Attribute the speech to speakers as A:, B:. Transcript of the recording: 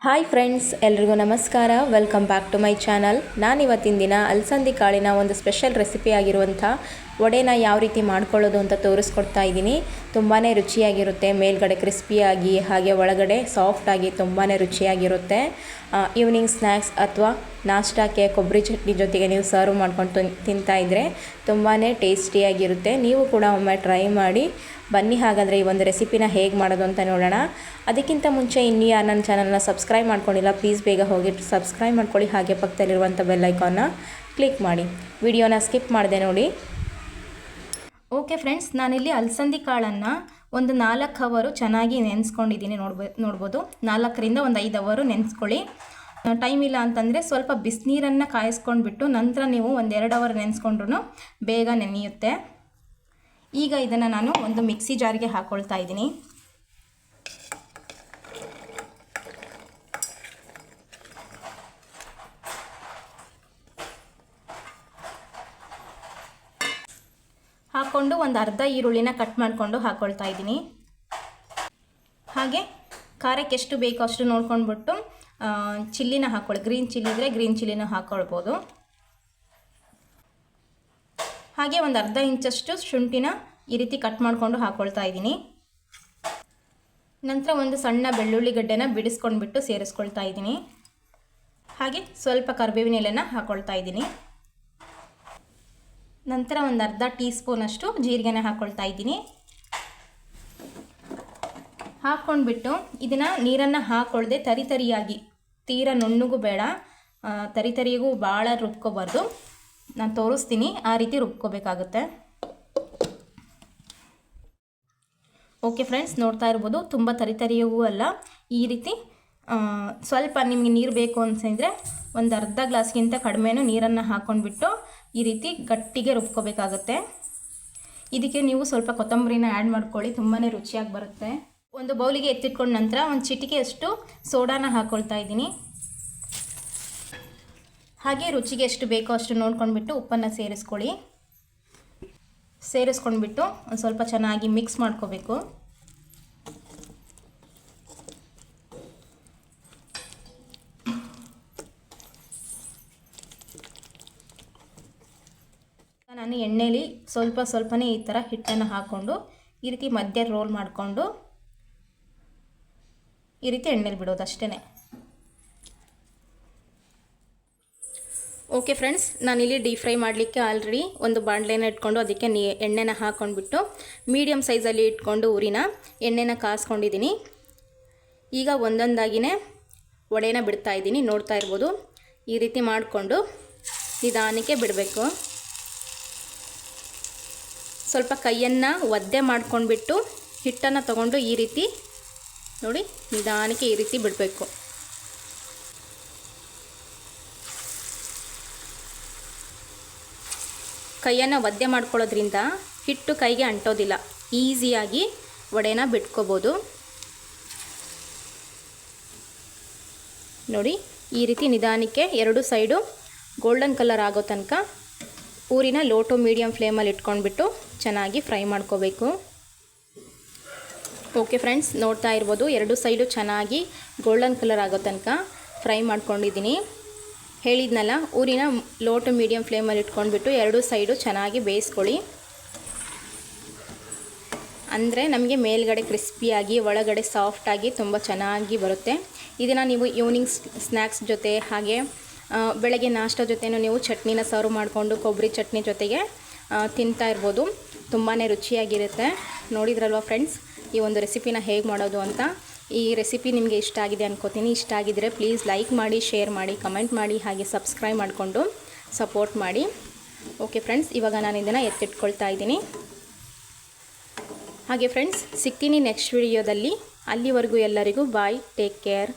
A: Hi friends, ಎಲ್ರಿಗೂ ನಮಸ್ಕಾರ. Welcome back to my channel. ನಾನಿವತ್ತಿನ ದಿನ ಅಲಸಂದಿ ಕಾಳಿನ ಒಂದು ಸ್ಪೆಷಲ್ ರೆಸಿಪಿ ಆಗಿರುವಂಥ ವಡೆನ ಯಾವ ರೀತಿ ಮಾಡ್ಕೊಳ್ಳೋದು ಅಂತ ತೋರಿಸ್ಕೊಡ್ತಾ ಇದ್ದೀನಿ. ತುಂಬಾ ರುಚಿಯಾಗಿರುತ್ತೆ. ಮೇಲ್ಗಡೆ ಕ್ರಿಸ್ಪಿಯಾಗಿ ಹಾಗೆ ಒಳಗಡೆ ಸಾಫ್ಟಾಗಿ ತುಂಬಾ ರುಚಿಯಾಗಿರುತ್ತೆ. ಈವ್ನಿಂಗ್ ಸ್ನ್ಯಾಕ್ಸ್ ಅಥವಾ ನಾಷ್ಟಾಕ್ಕೆ ಕೊಬ್ಬರಿ ಚಟ್ನಿ ಜೊತೆಗೆ ನೀವು ಸರ್ವ್ ಮಾಡ್ಕೊಂಡು ತಿಂತಾಯಿದ್ರೆ ತುಂಬಾ ಟೇಸ್ಟಿಯಾಗಿರುತ್ತೆ. ನೀವು ಕೂಡ ಒಮ್ಮೆ ಟ್ರೈ ಮಾಡಿ. ಬನ್ನಿ ಹಾಗಾದರೆ ಈ ಒಂದು ರೆಸಿಪಿನ ಹೇಗೆ ಮಾಡೋದು ಅಂತ ನೋಡೋಣ. ಅದಕ್ಕಿಂತ ಮುಂಚೆ ಇನ್ನೂ ಯಾರು ನನ್ನ ಚಾನಲ್ನ ಸಬ್ಸ್ಕ್ರೈಬ್ ಮಾಡ್ಕೊಂಡಿಲ್ಲ, ಪ್ಲೀಸ್ ಬೇಗ ಹೋಗಿ ಸಬ್ಸ್ಕ್ರೈಬ್ ಮಾಡ್ಕೊಳ್ಳಿ. ಹಾಗೆ ಪಕ್ಕದಲ್ಲಿರುವಂಥ ಬೆಲ್ ಐಕಾನ್ನ ಕ್ಲಿಕ್ ಮಾಡಿ. ವಿಡಿಯೋನ ಸ್ಕಿಪ್ ಮಾಡಿದೆ ನೋಡಿ. ಓಕೆ ಫ್ರೆಂಡ್ಸ್, ನಾನಿಲ್ಲಿ ಅಲಸಂದಿ ಕಾಳನ್ನು ಒಂದು 4 ಅವರ್ ಚೆನ್ನಾಗಿ ನೆನೆಸ್ಕೊಂಡಿದ್ದೀನಿ. ನೋಡ್ಬೋದು 4ರಿಂದ ಒಂದು 5 ಅವರ್ ನೆನೆಸ್ಕೊಳ್ಳಿ. ಟೈಮ್ ಇಲ್ಲ ಅಂತಂದರೆ ಸ್ವಲ್ಪ ಬಿಸಿನೀರನ್ನು ಕಾಯಿಸ್ಕೊಂಡ್ಬಿಟ್ಟು ನಂತರ ನೀವು ಒಂದು 2 ಅವರ್ ನೆನೆಸ್ಕೊಂಡ್ರೂ ಬೇಗ ನೆನೆಯುತ್ತೆ. ಈಗ ಇದನ್ನು ನಾನು ಒಂದು ಮಿಕ್ಸಿ ಜಾರ್ಗೆ ಹಾಕ್ಕೊಳ್ತಾ ಇದ್ದೀನಿ. ಹಾಕ್ಕೊಂಡು ಒಂದು ಅರ್ಧ ಈರುಳ್ಳಿನ ಕಟ್ ಮಾಡಿಕೊಂಡು ಹಾಕ್ಕೊಳ್ತಾ ಇದ್ದೀನಿ. ಹಾಗೆ ಖಾರಕ್ಕೆ ಎಷ್ಟು ಬೇಕೋ ಅಷ್ಟು ನೋಡ್ಕೊಂಡ್ಬಿಟ್ಟು ಚಿಲ್ಲಿನ ಹಾಕ್ಕೊಳ್ಳಿ. ಗ್ರೀನ್ ಚಿಲ್ಲಿ ಇದ್ದರೆ ಗ್ರೀನ್ ಚಿಲ್ಲಿನ ಹಾಕ್ಕೊಳ್ಬೋದು. ಹಾಗೆ ಒಂದು ಅರ್ಧ ಇಂಚಷ್ಟು ಶುಂಠಿನ ಈ ರೀತಿ ಕಟ್ ಮಾಡಿಕೊಂಡು ಹಾಕ್ಕೊಳ್ತಾ ಇದ್ದೀನಿ. ನಂತರ ಒಂದು ಸಣ್ಣ ಬೆಳ್ಳುಳ್ಳಿ ಗಡ್ಡೆನ ಬಿಡಿಸ್ಕೊಂಡ್ಬಿಟ್ಟು ಸೇರಿಸ್ಕೊಳ್ತಾ ಇದ್ದೀನಿ. ಹಾಗೆ ಸ್ವಲ್ಪ ಕರಿಬೇವಿನ ಎಲೆನ ಹಾಕ್ಕೊಳ್ತಾ ಇದ್ದೀನಿ. ನಂತರ ಒಂದು ಅರ್ಧ ಟೀ ಸ್ಪೂನಷ್ಟು ಜೀರಿಗೆನ ಹಾಕ್ಕೊಳ್ತಾ ಇದ್ದೀನಿ. ಹಾಕ್ಕೊಂಡ್ಬಿಟ್ಟು ಇದನ್ನು ನೀರನ್ನು ಹಾಕ್ಕೊಳ್ಳದೆ ತರಿಯಾಗಿ, ತೀರಾ ನುಣ್ಣಗೂ ಬೇಡ, ತರಿಗೂ ಭಾಳ ರುಬ್ಕೋಬಾರ್ದು. ನಾನು ತೋರಿಸ್ತೀನಿ, ಆ ರೀತಿ ರುಬ್ಕೋಬೇಕಾಗುತ್ತೆ. ಓಕೆ ಫ್ರೆಂಡ್ಸ್, ನೋಡ್ತಾ ಇರ್ಬೋದು ತುಂಬ ತರಿಯೂ ಅಲ್ಲ. ಈ ರೀತಿ ಸ್ವಲ್ಪ ನಿಮಗೆ ನೀರು ಬೇಕು ಅನ್ಸಿದ್ರೆ ಒಂದು ಅರ್ಧ ಗ್ಲಾಸ್ಗಿಂತ ಕಡಿಮೆನೂ ನೀರನ್ನು ಹಾಕ್ಕೊಂಡ್ಬಿಟ್ಟು ಈ ರೀತಿ ಗಟ್ಟಿಗೆ ರುಬ್ಕೋಬೇಕಾಗುತ್ತೆ. ಇದಕ್ಕೆ ನೀವು ಸ್ವಲ್ಪ ಕೊತ್ತಂಬರಿನ ಆ್ಯಡ್ ಮಾಡ್ಕೊಳ್ಳಿ, ತುಂಬಾ ರುಚಿಯಾಗಿ ಬರುತ್ತೆ. ಒಂದು ಬೌಲಿಗೆ ಎತ್ತಿಟ್ಕೊಂಡ ನಂತರ ಒಂದು ಚಿಟಿಕೆಯಷ್ಟು ಸೋಡಾನ ಹಾಕ್ಕೊಳ್ತಾ ಇದ್ದೀನಿ. ಹಾಗೆ ರುಚಿಗೆ ಎಷ್ಟು ಬೇಕೋ ಅಷ್ಟು ನೋಡ್ಕೊಂಡ್ಬಿಟ್ಟು ಉಪ್ಪನ್ನು ಸೇರಿಸ್ಕೊಂಡ್ಬಿಟ್ಟು ಒಂದು ಸ್ವಲ್ಪ ಚೆನ್ನಾಗಿ ಮಿಕ್ಸ್ ಮಾಡ್ಕೋಬೇಕು. ನಾನು ಎಣ್ಣೆಲಿ ಸ್ವಲ್ಪನೇ ಈ ಥರ ಹಿಟ್ಟನ್ನು ಹಾಕ್ಕೊಂಡು ಈ ರೀತಿ ಮಧ್ಯ ರೋಲ್ ಮಾಡಿಕೊಂಡು ಈ ರೀತಿ ಎಣ್ಣೆಲಿ ಬಿಡೋದು ಅಷ್ಟೇ. ಓಕೆ ಫ್ರೆಂಡ್ಸ್, ನಾನಿಲ್ಲಿ ಡೀಪ್ ಫ್ರೈ ಮಾಡಲಿಕ್ಕೆ ಆಲ್ರೆಡಿ ಒಂದು ಬಾಣಲೆನ ಇಟ್ಕೊಂಡು ಅದಕ್ಕೆ ಎಣ್ಣೆನ ಹಾಕ್ಕೊಂಡ್ಬಿಟ್ಟು ಮೀಡಿಯಮ್ ಸೈಜಲ್ಲಿ ಇಟ್ಕೊಂಡು ಉರಿನ ಎಣ್ಣೆನ ಕಾಸ್ಕೊಂಡಿದ್ದೀನಿ. ಈಗ ಒಂದೊಂದಾಗಿಯೇ ವಡೆನ ಬಿಡ್ತಾ ಇದ್ದೀನಿ. ನೋಡ್ತಾ ಇರ್ಬೋದು, ಈ ರೀತಿ ಮಾಡಿಕೊಂಡು ನಿಧಾನಕ್ಕೆ ಬಿಡಬೇಕು. ಸ್ವಲ್ಪ ಕೈಯನ್ನು ಒದ್ದೆ ಮಾಡ್ಕೊಂಡ್ಬಿಟ್ಟು ಹಿಟ್ಟನ್ನು ತಗೊಂಡು ಈ ರೀತಿ ನೋಡಿ ನಿಧಾನಕ್ಕೆ ಈ ರೀತಿ ಬಿಡಬೇಕು. ಕೈಯನ್ನು ಒದ್ದೆ ಮಾಡ್ಕೊಳ್ಳೋದ್ರಿಂದ ಹಿಟ್ಟು ಕೈಗೆ ಅಂಟೋದಿಲ್ಲ, ಈಸಿಯಾಗಿ ವಡೆನ ಬಿಟ್ಕೋಬೋದು. ನೋಡಿ ಈ ರೀತಿ ನಿಧಾನಕ್ಕೆ 2 ಸೈಡು ಗೋಲ್ಡನ್ ಕಲರ್ ಆಗೋ ತನಕ ಊರಿನ ಲೋ ಟು ಮೀಡಿಯಮ್ ಫ್ಲೇಮಲ್ಲಿ ಇಟ್ಕೊಂಡ್ಬಿಟ್ಟು ಚೆನ್ನಾಗಿ ಫ್ರೈ ಮಾಡ್ಕೋಬೇಕು. ಓಕೆ ಫ್ರೆಂಡ್ಸ್, ನೋಡ್ತಾ ಇರ್ಬೋದು 2 ಸೈಡು ಚೆನ್ನಾಗಿ ಗೋಲ್ಡನ್ ಕಲರ್ ಆಗೋ ತನಕ ಫ್ರೈ ಮಾಡ್ಕೊಂಡಿದ್ದೀನಿ. ಹೇಳಿದ್ನಲ್ಲ, ಊರಿನ ಲೋ ಟು ಮೀಡಿಯಮ್ ಫ್ಲೇಮಲ್ಲಿ ಇಟ್ಕೊಂಡ್ಬಿಟ್ಟು 2 ಸೈಡು ಚೆನ್ನಾಗಿ ಬೇಯಿಸ್ಕೊಳ್ಳಿ. ಅಂದರೆ ನಮಗೆ ಮೇಲ್ಗಡೆ ಕ್ರಿಸ್ಪಿಯಾಗಿ ಒಳಗಡೆ ಸಾಫ್ಟಾಗಿ ತುಂಬ ಚೆನ್ನಾಗಿ ಬರುತ್ತೆ. ಇದನ್ನು ನೀವು ಈವ್ನಿಂಗ್ ಸ್ನ್ಯಾಕ್ಸ್ ಜೊತೆ ಹಾಗೆ ಬೆಳಗ್ಗೆ ನಾಷ್ಟ ಜೊತೆನೂ ನೀವು ಚಟ್ನಿನ ಸರ್ವ್ ಮಾಡಿಕೊಂಡು ಕೊಬ್ಬರಿ ಚಟ್ನಿ ಜೊತೆಗೆ ತಿಂತಾ ಇರ್ಬೋದು. ತುಂಬಾ ರುಚಿಯಾಗಿರುತ್ತೆ. ನೋಡಿದ್ರಲ್ವ ಫ್ರೆಂಡ್ಸ್ ಈ ಒಂದು ರೆಸಿಪಿನ ಹೇಗೆ ಮಾಡೋದು ಅಂತ. ಈ ರೆಸಿಪಿ ನಿಮಗೆ ಇಷ್ಟ ಆಗಿದೆ ಅನ್ಕೋತೀನಿ. ಇಷ್ಟ ಆಗಿದ್ದರೆ ಪ್ಲೀಸ್ ಲೈಕ್ ಮಾಡಿ, ಶೇರ್ ಮಾಡಿ, ಕಮೆಂಟ್ ಮಾಡಿ, ಹಾಗೆ ಸಬ್ಸ್ಕ್ರೈಬ್ ಮಾಡಿಕೊಂಡು ಸಪೋರ್ಟ್ ಮಾಡಿ. ಓಕೆ ಫ್ರೆಂಡ್ಸ್, ಇವಾಗ ನಾನು ಇದನ್ನು ಎತ್ತಿಟ್ಕೊಳ್ತಾ ಇದ್ದೀನಿ. ಹಾಗೆ ಫ್ರೆಂಡ್ಸ್, ಸಿಗ್ತೀನಿ ನೆಕ್ಸ್ಟ್ ವಿಡಿಯೋದಲ್ಲಿ. ಅಲ್ಲಿವರೆಗೂ ಎಲ್ಲರಿಗೂ ಬಾಯ್, ಟೇಕ್ ಕೇರ್.